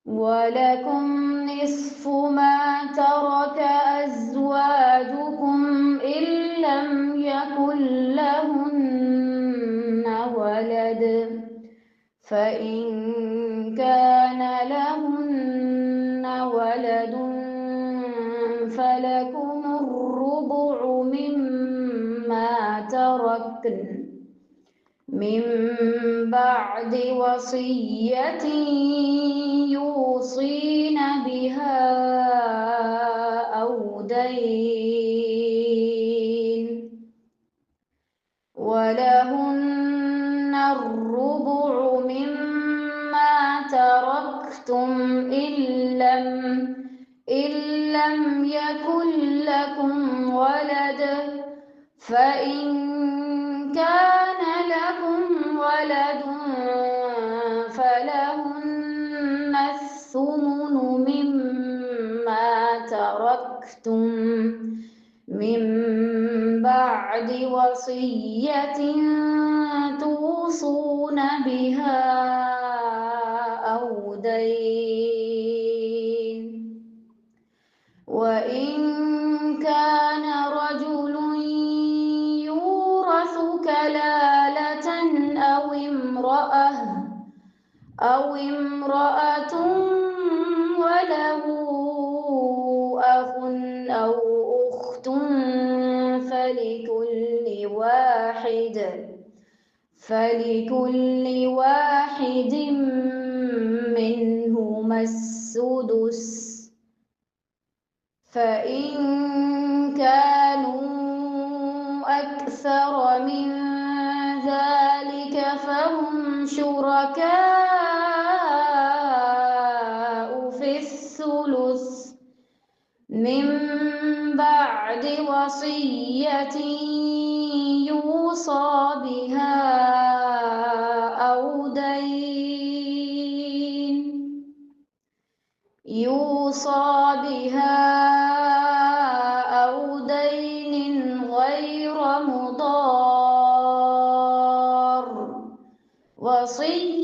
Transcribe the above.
ولكم نصف ما ترك أزواجكم إن لم يكن لهن ولد، فإن كان لهن ولد فلكم الربع مما تركن من بعد وصية يوصين بها أو دين، ولهن الربع مما تركتم إن لم يكن لكم ولد، فإن كان لكم ولد فلهن الثمن مما تركتم من بعد وصية توصون بها أو دين. وإن كان رجل يورث كلالة أو امرأة وله أخ أو أخت فلكل واحد منهما السدس، فإن كانوا أكثر من ذلك فهم شركاء في الثلث من بعد وصية يوصى بها أو دين غير مضار. وصية